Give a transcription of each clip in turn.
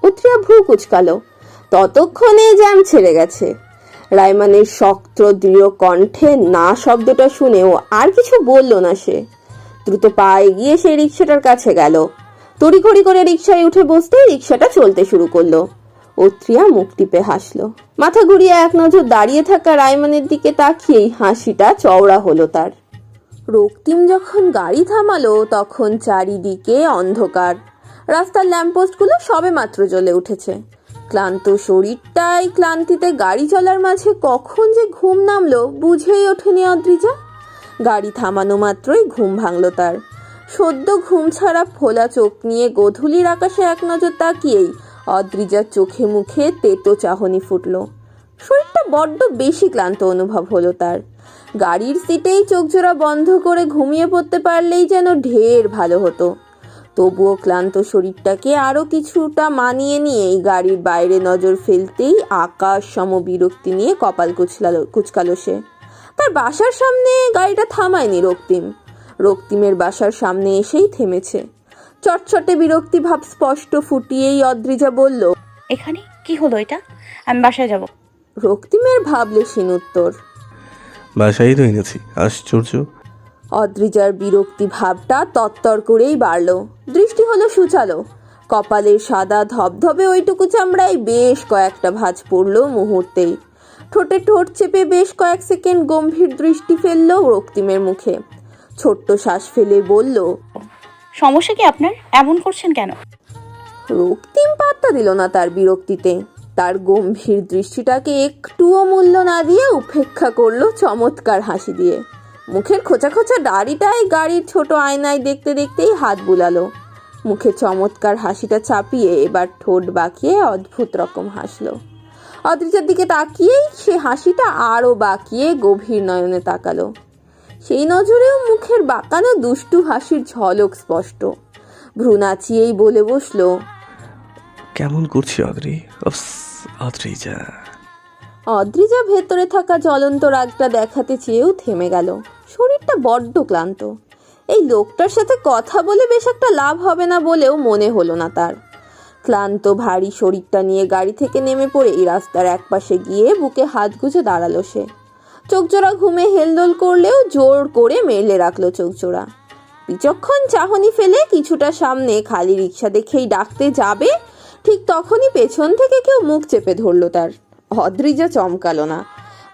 উত্তরিয়া ভ্রু কুচকালো। ততক্ষণে জ্যাম ছেড়ে গেছে। রাইমানের শক্ত দৃঢ় কণ্ঠে না শব্দটা শুনেও আর কিছু বলল না সে। দ্রুত পায়ে গিয়ে সেই রিক্সাটার কাছে গেল। তড়িঘড়ি করে রিক্সায় উঠে বসতেই রিক্সাটা চলতে শুরু করলো। উত্তরিয়া মুখ টিপে হাসলো। মাথা ঘুরিয়ে এক নজর দাঁড়িয়ে থাকা রাইমানের দিকে তাকিয়েই হাসিটা চওড়া হলো তার। রক্তিম যখন গাড়ি থামালো তখন চারিদিকে অন্ধকার। রাস্তার ল্যাম্পপোস্টগুলো সবে মাত্র জ্বলে উঠেছে। ক্লান্ত শরীরটাই ক্লান্তিতে গাড়ি চলার মাঝে কখন যে ঘুম নামলো বুঝেই ওঠেনি অদ্রিজা। গাড়ি থামানো মাত্রই ঘুম ভাঙলো তার। সদ্য ঘুম ছাড়া ফোলা চোখ নিয়ে গোধূলির আকাশে এক নজর তাকিয়েই অদ্রিজার চোখে মুখে তেতো চাহনি ফুটল। শরীরটা বড্ড বেশি ক্লান্ত অনুভব হলো তার। গাড়ির সিটেই চোখজোড়া বন্ধ করে ঘুমিয়ে পড়তে পারলেই যেন ঢের ভালো হতো। তবুও ক্লান্ত শরীরটাকে আরো কিছুটা মানিয়ে নিয়েই গাড়ির বাইরে নজর ফেলতেই আকাশ সম বিরক্তি নিয়ে কপাল কুচকালো সে। তার বাসার সামনে গাড়িটা থামায়নি রক্তিমের বাসার সামনে এসেই থেমেছে। চটচটে বিরক্তি ভাব স্পষ্ট ফুটিয়েই অদ্রিজা বলল, এখানে কি হলো? এটা আমি বাসায় যাব। রক্তিমের ভাবলেশীন উত্তর, বাসায় তো এনেছি। আশ্চর্য। অদ্রিজার বিরক্তি ভাবটা তত্তর করেই বাড়ল। দৃষ্টি হলো সুচালো। কপালের সাদা ধবধবে ওইটুকু চামড়ায় বেশ কয়েকটা ভাঁজ পড়ল মুহূর্তেই। ঠোঁটে ঠোঁট চেপে বেশ কয়েক সেকেন্ড গম্ভীর দৃষ্টি ফেলল রক্তিমের মুখে। ছোট্ট শ্বাস ফেলে বলল, সমস্যা কি আপনার? এমন করছেন কেন? রক্তিম পাত্তা দিল না তার বিরক্তিতে। তার গম্ভীর দৃষ্টিটাকে একটুও মূল্য না দিয়ে উপেক্ষা করলো চমৎকার হাসি দিয়ে। মুখের খোঁচা খোঁচা দাড়িটায় গাড়ির ছোট আয়নায় দেখতে দেখতেই হাত বুলালো। মুখে চমৎকার হাসিটা চাপিয়ে এবার ঠোঁট বাঁকিয়ে অদ্ভুত রকম হাসলো। অদ্রিজার দিকে তাকিয়েই সে হাসিটা আরো বাঁকিয়ে গভীর নয়নে তাকালো। সেই নজরেও মুখের বাঁকানো দুষ্টু হাসির ঝলক স্পষ্ট। ভ্রু নাচিয়েই বলে বসলো, কেমন করছি অদ্রিজা। অদ্রিজা ভেতরে থাকা জ্বলন্ত রাগটা দেখাতে চেয়েও থেমে গেল। শরীরটা বড্ড ক্লান্ত। এই লোকটার সাথে কথা বলে বেশ একটা লাভ হবে না বলেও মনে হলো না তার। ক্লান্ত ভারী শরীরটা নিয়ে গাড়ি থেকে নেমে পড়ে এই রাস্তার একপাশে গিয়ে বুকে হাত গুজে দাঁড়ালো সে। চোখজোড়া ঘুমে হেলদোল করলেও জোর করে মেলে রাখলো চোখজোড়া। বিচক্ষণ চাহনি ফেলে কিছুটা সামনে খালি রিক্সা দেখেই ডাকতে যাবে, ঠিক তখনই পেছন থেকে কেউ মুখ চেপে ধরলো তার। অদ্রিজা চমকালো না।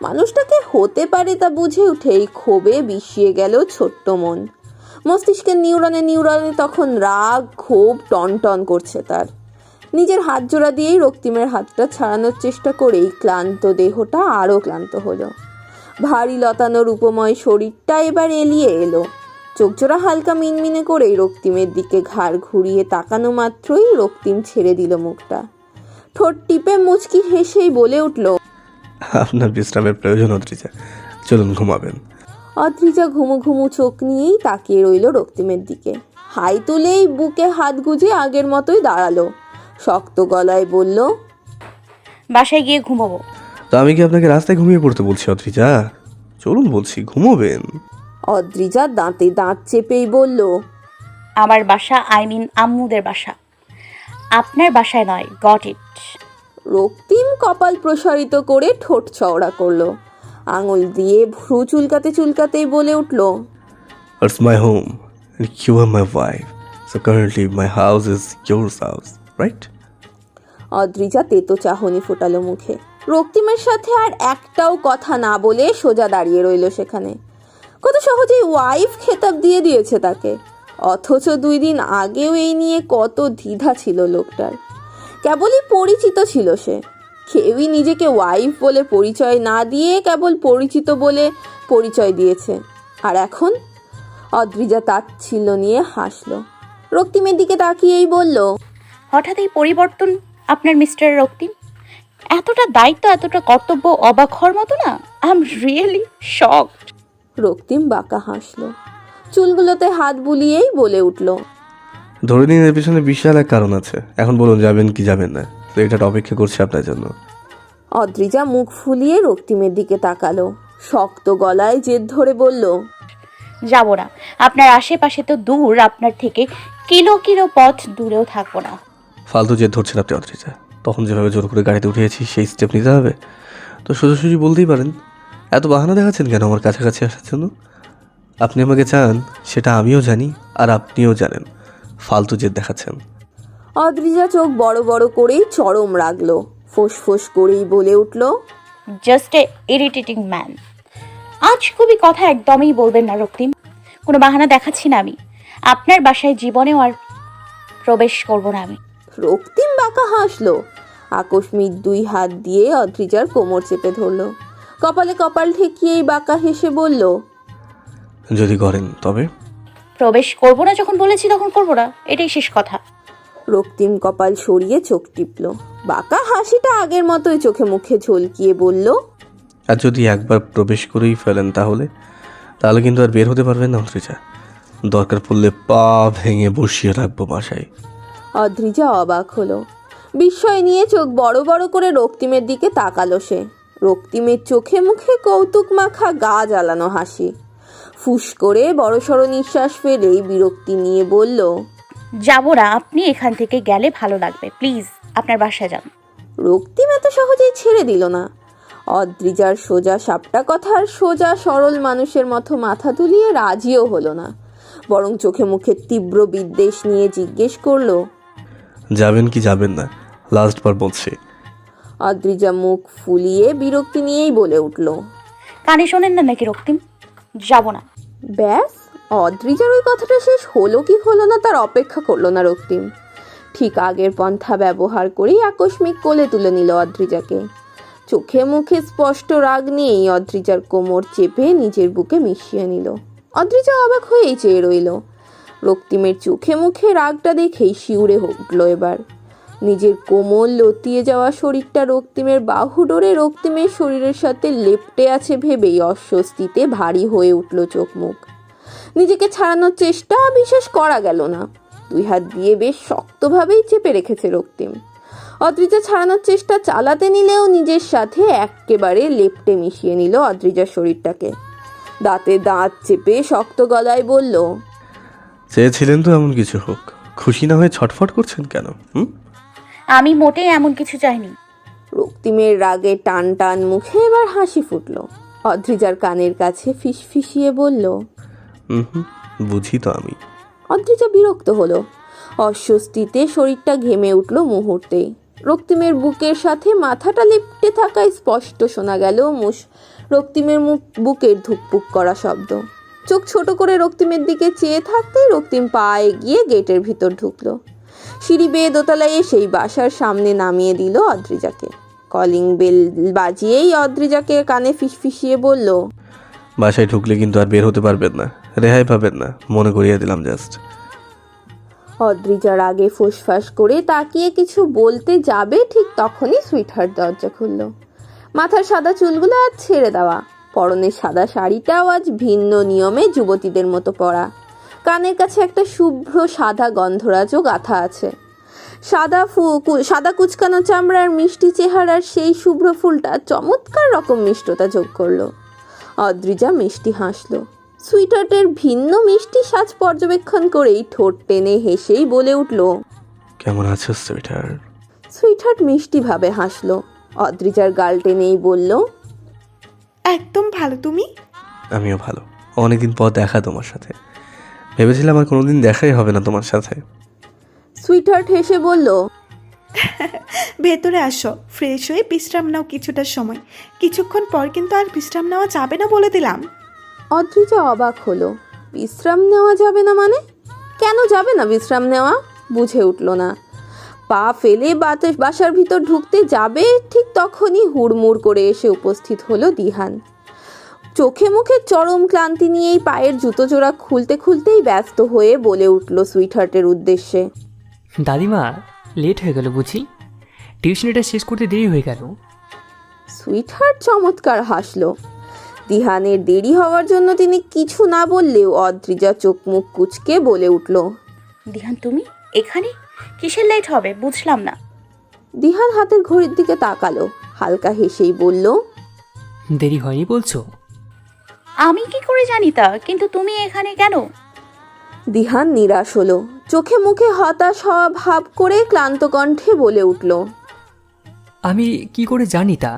মানুষটাকে হতে পারে তা বুঝে উঠেই ক্ষোভে বিষিয়ে গেল ছোট্ট মন। মস্তিষ্কের নিউরনে তখন রাগ ক্ষোভ টনটন করছে তার। নিজের হাত জোড়া দিয়েই রক্তিমের হাতটা ছাড়ানোর চেষ্টা করেই ক্লান্ত দেহটা আরো ক্লান্ত হলো। ভারী লতানো রূপময় শরীরটা এবার এলিয়ে এলো। চোখজোড়া হালকা মিনমিনে করেই রক্তিমের দিকে ঘাড় ঘুরিয়ে তাকানো মাত্রই রক্তিম ছেড়ে দিল মুখটা। ঠোঁট টিপে মুচকি হেসেই বলে উঠল, আপনার বিশ্রামের প্রয়োজন অদ্রিজা, চলুন ঘুমাবেন। অদ্রিজা ঘুমু ঘুমু চোখ নিয়েই তাকিয়ে রইল রক্তিমের দিকে। হাই তুলেই বুকে হাত গুজে আগের মতোই দাঁড়ালো। শক্ত গলায় বলল, বাসায় গিয়ে ঘুমাবো। তো আমি কি আপনাকে রাস্তায় ঘুমিয়ে পড়তে বলছি অদ্রিজা? চলুন বলছি, ঘুমোবেন। অদ্রিজা দাঁতে দাঁত চেপেই বলল, আমার বাসা, আম্মুদের বাসা, আপনার বাসায় নয়। Got it. রক্তিম কপাল প্রসারিত করে ঠোঁট চওড়া করলো। আঙুল দিয়ে ভ্রু চুলকাতে চুলকাতেই বলে উঠল, It's my home and you are my wife. So currently my house is your house, right? Adrija তেতো চাহনি ফোটালো মুখে। রক্তিমের সাথে আর একটাও কথা না বলে সোজা দাঁড়িয়ে রইল সেখানে। কত সহজেই ওয়াইফ খেতাব দিয়ে দিয়েছে তাকে। অথচ 2 দিন আগেও এই নিয়ে কত দ্বিধা ছিল লোকটার। কেবলই পরিচিত ছিল সে। কেউই নিজেকে ওয়াইফ বলে পরিচয় না দিয়ে কেবল পরিচিত বলে পরিচয় দিয়েছে। আর এখন? অদ্রিজা তাচ্ছিল্য নিয়ে হাসলো। রক্তিমের দিকে তাকিয়েই বলল, হঠাৎ এই পরিবর্তন আপনার মিস্টার রক্তিম? এতটা দায়িত্ব, এতটা কর্তব্য, অবাক হওয়ার মতো না। I am really shocked. Raktim বাঁকা হাসলো। চুলগুলোতে হাত বুলিয়েই বলে উঠল, ধরে নিন এর পিছনে বিশাল এক কারণ আছে। এখন বলুন যাবেন কি যাবেন না। তো এটা অপেক্ষা করছে আপনার জন্য। অদ্রিজা মুখ ফুলিয়ে রক্তিমের দিকে তাকালো। শক্ত গলায় জেদ ধরে বলল, যাব না। আপনার আশেপাশে তো দূর, আপনার থেকে কিলো কিলো পথ দূরেও থাকবো না। ফালতু জেদ ধরছেন আপনি অদ্রিজা। তখন যেভাবে জোর করে গাড়িতে উঠিয়েছি সেই স্টেপ নিতে হবে তো সোজাসুজি বলতেই পারেন। এত বাহানা দেখাচ্ছেন কেন আমার কাছাকাছি আসার জন্য? আপনি আমাকে চান সেটা আমিও জানি, আর আপনিও জানেন। ফালতু জেদ দেখাচ্ছেন। অদ্রিজা চোখ বড় বড় করেই চরম রাগলো। ফোঁস করেই বলে উঠল, জাস্ট এ ইরিটেটিং ম্যান। আজ খুবই কথা একদমই বলবেন না রক্তিম। কোনো বাহানা দেখাচ্ছি না আমি। আপনার বাসায় জীবনেও আর প্রবেশ করব না আমি। রক্তিম বাঁকা হাসলো। আকস্মিক 2 হাত দিয়ে অদ্রিজার কোমর চেপে ধরলো। কপালে কপাল ঠেকিয়েই বাঁকা হেসে বলল, যদি করেন তবে? প্রবেশ করব না যখন বলেছি তখন করব না, এটাই শেষ কথা। রক্তিম কপাল সরিয়ে চোখ টিপল। বাঁকা হাসিটা আগের মতোই চোখে মুখে ঝলকিয়ে বলল, আর যদি একবার প্রবেশ করেই ফেলেন তাহলে কিন্তু আর বের হতে পারবেন না অদ্রিজা। দরকার পড়লে পা ভেঙে বসিয়ে রাখবো বাসায়। অদ্রিজা অবাক হলো। বিস্ময় নিয়ে চোখ বড় বড় করে রক্তিমের দিকে তাকালো সে। রক্তিমের চোখে মুখে কৌতুক মাখা গা জ্বালানো হাসি। ফুস করে বড়সড় নিঃশ্বাস ফেলেই বিরক্তি নিয়ে বলল, যাব না। আপনি এখান থেকে গেলে ভালো লাগবে, প্লিজ আপনার বাসায় যান। রক্তিম এত সহজেই ছেড়ে দিল না। অদ্রিজার সোজা সাপটা কথার সোজা সরল মানুষের মতো মাথা তুলিয়ে রাজিও হলো না, বরং চোখে মুখে তীব্র বিদ্বেষ নিয়ে জিজ্ঞেস করলো, যাবেন কি যাবেন না? লাস্ট বার বলছি। অদ্রিজা মুখ ফুলিয়ে বিরক্তি নিয়েই বলে উঠল, কানে শোনেন না নাকি রক্তিম? যাব না। ব্যাস, অদ্রিজার ওই কথাটা শেষ হলো কি হলো না তার অপেক্ষা করলো না রক্তিম। ঠিক আগের পন্থা ব্যবহার করেই আকস্মিক কোলে তুলে নিল অদ্রিজাকে। চোখে মুখে স্পষ্ট রাগ নিয়েই অদ্রিজার কোমর চেপে নিজের বুকে মিশিয়ে নিল। অদ্রিজা অবাক হয়েই চেয়ে রইল। রক্তিমের চোখে মুখে রাগটা দেখেই শিউরে উঠল এবার। নিজের কোমল লতিয়ে যাওয়া শরীরটা রক্তিমের বাহু ডোরে রক্তিমের শরীরের সাথে লেপ্টে আছে ভেবেই অস্বস্তিতে ভারী হয়ে উঠল চোখ মুখ। নিজেকে ছাড়ানোর চেষ্টা বিশেষ করা গেল না। 2 হাত দিয়ে বেশ শক্তভাবেই চেপে রেখেছে রক্তিম। অদ্রিজা ছাড়ানোর চেষ্টা চালাতে নিলেও নিজের সাথে একেবারে লেপ্টে মিশিয়ে নিল অদ্রিজার শরীরটাকে। দাঁতে দাঁত চেপে শক্ত গলায় বলল, চেয়েছিলেন তো এমন কিছু হোক, খুশি না হয়ে ছটফট করছেন কেন? আমি মোটেই এমন কিছু চাইনি। রক্তিমের রাগে টান টান মুখে এবার হাসি ফুটল। অদ্রিজার কানের কাছে ফিসফিসিয়ে বলল, বুঝি তো আমি। অদ্রিজা বিরক্ত হলো। অস্বস্তিতে শরীরটা ঘেমে উঠল মুহূর্তেই। রক্তিমের বুকের সাথে মাথাটা লিপটে থাকায় স্পষ্ট শোনা গেল রক্তিমের বুকের ধুকপুক করা শব্দ। চোখ ছোট করে রক্তিমের দিকে চেয়ে থাকতেই রক্তিম পা এগিয়ে গেটের ভিতর ঢুকলো। সিঁড়ি বেয়ে দোতলায় এসেই বাসার সামনে নামিয়ে দিল অদ্রিজাকে। কলিং বেল বাজিয়েই অদ্রিজাকে কানে ফিসফিসিয়ে বলল, বাসায় ঢুকলে কিন্তু আর বের হতে পারবেন না, রেহাই পাবেন না, মনে করিয়ে দিলাম জাস্ট। অদ্রিজার আগে ফুসফাস করে তাকিয়ে কিছু বলতে যাবে ঠিক তখনই সুইটহার্ট দরজা খুলল। মাথার সাদা চুলগুলো আজ ছেড়ে দেওয়া, পরনের সাদা শাড়িটাও আজ ভিন্ন নিয়মে যুবতীদের মতো পরা। কানের কাছে একটা শুভ্র সাদা গন্ধরাজও গাঁথা আছে। সাদা কুচকানো চামড়ার মিষ্টি চেহারার সেই শুভ্র ফুলটা চমৎকার রকম মিষ্টতা যোগ করলো। অদ্রিজা মিষ্টি হাসলো। সুইটহার্টের ভিন্ন মিষ্টি সাজ পর্যবেক্ষণ করেই ঠোঁট টেনে হেসেই বলে উঠল, কেমন আছো সুইটহার্ট? সুইটহার্ট মিষ্টিভাবে হাসলো। অদ্রিজার গাল টেনেই বলল, একদম ভালো। তুমি? আমিও ভালো। অনেকদিন পর দেখা তোমার সাথে। ভেবেছিলাম আর কোনোদিন দেখাই হবে না তোমার সাথে। সুইটহার্ট হেসে বলল, ভেতরে আসো, ফ্রেশ হয়ে বিশ্রাম নাও কিছুটা সময়। কিছুক্ষণ পর কিন্তু আর বিশ্রাম নেওয়া যাবে না বলে দিলাম। অদ্রিজা অবাক হলো। বিশ্রাম নেওয়া যাবে না মানে? কেন যাবে না বিশ্রাম নেওয়া? বুঝে উঠল না। পা ফেলে বাসার ভিতর ঢুকতে যাবে ঠিক তখনই হুড়মুড় করে এসে উপস্থিত হলো দিহান। চোখে মুখে চরম ক্লান্তি নিয়েই পায়ের জুতো জোড়া খুলতে খুলতেই ব্যস্ত হয়ে বলে উঠল সুইটহার্টের উদ্দেশ্যে, দাদিমা, লেট হয়ে গেল বুঝি? টিউশনিটা শেষ করতে দেরি হয়ে গেল। সুইটহার্ট চমৎকার হাসলো। দিহানের দেরি হওয়ার জন্য তিনি কিছু না বললেও অদ্রিজা চোখ মুখ কুচকে বলে উঠল, দিহান, তুমি এখানে? কিসের লেট হবে বুঝলাম না। দিহান হাতের ঘড়ির দিকে তাকালো, হালকা হেসেই বলল, দেরি হয়নি বলছো? আমি কি করে জানি তা? কিন্তু তুমি এখানে কেন? দিহান নিরাশ হলো, চোখে মুখে হতাশ হওয়া ভাব করে ক্লান্ত কণ্ঠে বলে উঠল, আমি কি করে জানি তা,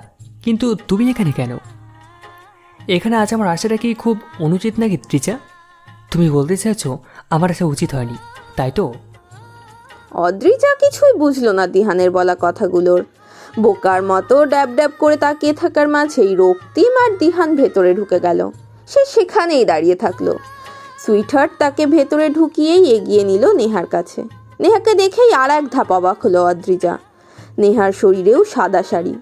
কিন্তু তুমি এখানে কেন? এখানে আজ আমার আসাটা কি খুব অনুচিত নাকি ত্রিচা? তুমি বলতে চাইছো আমার আসা উচিত হয়নি, তাই তো? অদ্রিজা কিছুই বুঝলো না দিহানের বলা কথাগুলোর। বোকার মতো ড্যাব ড্যাব করে তাকিয়ে থাকার মাঝেই রক্তিম আর দিহান ভেতরে ঢুকে গেল। সে সেখানেই দাঁড়িয়ে থাকলো। সুইটহার্ট তাকে ভেতরে ঢুকিয়েই এগিয়ে নিল নেহার কাছে। নেহাকে দেখেই আর এক ধাপ অবাক হলো অদ্রিজা। নেহার শরীরেও সাদা শাড়ি,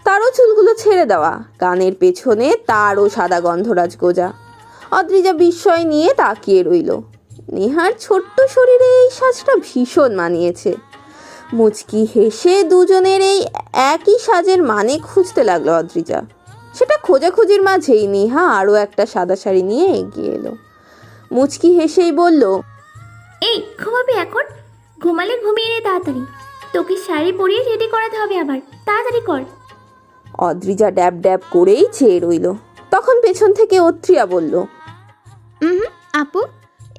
তারও চুলগুলো ছেড়ে দেওয়া, কানের পেছনে তারও সাদা গন্ধরাজ গোজা। অদ্রিজা বিস্ময় নিয়ে তাকিয়ে রইল। নেহার ছোট্ট শরীরে এই সাজটা ভীষণ মানিয়েছে। মুচকি হেসে দুজনের এই একই সাজের মানে খুঁজতে লাগলো অদ্রিজা। সেটা খোঁজাখুঁজির মাঝেই নেহা আরও একটা সাদা শাড়ি নিয়ে এগিয়ে এলো। মুচকি হেসেই বলল, এই ঘুমাবি এখন? ঘুমালে ঘুমিয়ে নে তাড়াতাড়ি। তোকে শাড়ি পরিয়ে রেডি করাতে হবে আবার, তাড়াতাড়ি কর। অদ্রিজা ড্যাব ড্যাব করেই চেয়ে রইল। তখন পেছন থেকে অত্রিয়া বলল, আপু,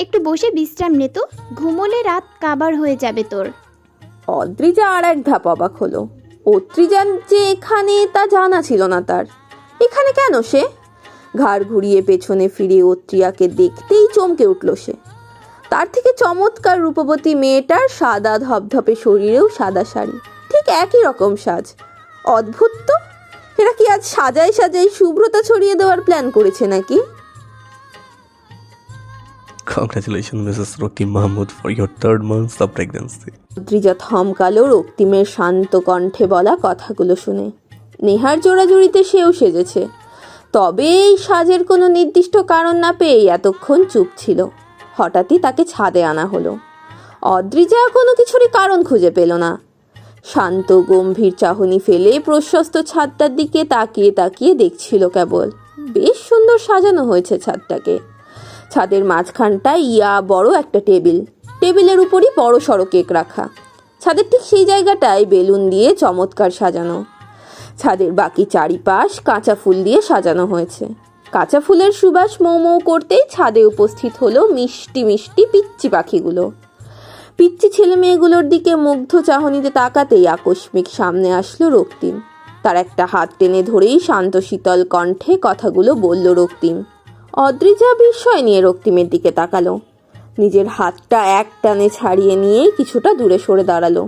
একটু বসে বিশ্রাম নে তো, ঘুমোলে রাত কাবার হয়ে যাবে তোর। অদ্রিজা আর এক ধাপ অবাক হলো। অত্রিজান যে এখানে তা জানা ছিল না তার। এখানে কেন সে? ঘাড় ঘুরিয়ে পেছনে ফিরে অত্রিয়াকে দেখতেই চমকে উঠল সে। তার থেকে চমৎকার রূপবতী মেয়েটার সাদা ধপধপে শরীরেও সাদা শাড়ি, ঠিক একই রকম সাজ। অদ্ভুত তো, এরা কি আজ সাজাই সাজাই শুভ্রতা ছড়িয়ে দেওয়ার প্ল্যান করেছে নাকি? Congratulations, Mrs. Rokim Mahmood, for your 3rd month of pregnancy. Adrija থমকালো রক্তিমের শান্ত কণ্ঠে বলা কথাগুলো শুনে। নেহার জোড়াজুড়িতে সেও সেজেছে, তবে এই সাজের কোনো নির্দিষ্ট কারণ না পেয়ে এতক্ষণ চুপ ছিল। হঠাৎই তাকে ছাদে আনা হলো। অদ্রিজা কোনো কিছুরই কারণ খুঁজে পেল না। শান্ত গম্ভীর চাহনি ফেলে প্রশস্ত ছাদটার দিকে তাকিয়ে তাকিয়ে দেখছিল কেবল। বেশ সুন্দর সাজানো হয়েছে ছাদটাকে। ছাদের মাঝখানটায় বড় একটা টেবিল, টেবিলের উপরই বড় সড়ো কেক রাখা। ছাদের ঠিক সেই জায়গাটায় বেলুন দিয়ে চমৎকার সাজানো। ছাদের বাকি চারিপাশ কাঁচা ফুল দিয়ে সাজানো হয়েছে। কাঁচা ফুলের সুবাস মৌ মৌ করতেই ছাদে উপস্থিত হলো মিষ্টি মিষ্টি পিচ্চি পাখিগুলো। পিচ্চি ছেলে মেয়েগুলোর দিকে মুগ্ধ চাহনিতে তাকাতেই আকস্মিক সামনে আসলো রক্তিম। তার একটা হাত টেনে ধরেই শান্ত শীতল কণ্ঠে কথাগুলো বলল রক্তিম। অদ্রিজা বিস্ময় নিয়ে রক্তিমের দিকে তাকালো। নিজের হাতটা এক টানে ছাড়িয়ে নিয়ে কিছুটা দূরে সরে দাঁড়ালো।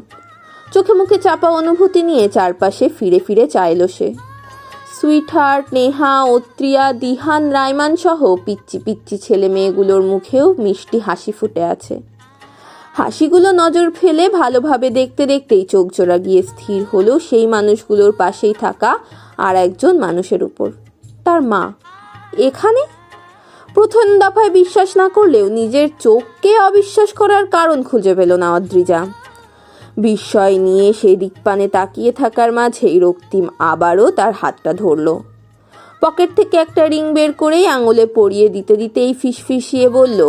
চোখে মুখে চাপা অনুভূতি নিয়ে চারপাশে ফিরে ফিরে চাইল সে। সুইটহার্ট, নেহা, অত্রিয়া, দিহান, রাইমান সহ পিচ্চি পিচ্চি ছেলে মেয়েগুলোর মুখেও মিষ্টি হাসি ফুটে আছে। হাসিগুলো নজর ফেলে ভালোভাবে দেখতে দেখতেই চোখ জোড়া গিয়ে স্থির হলো সেই মানুষগুলোর পাশেই থাকা আর একজন মানুষের উপর, তার মা। এখানে প্রথম দফায় বিশ্বাস না করলেও নিজের চোখকে অবিশ্বাস করার কারণ খুঁজে পেল না অদ্রিজা। বিস্ময় নিয়ে সেই দিকপানে তাকিয়ে থাকার মাঝেই রক্তিম আবারও তার হাতটা ধরল। পকেট থেকে একটা রিং বের করেই আঙুলে পরিয়ে দিতে দিতেই ফিসফিসিয়ে বলল,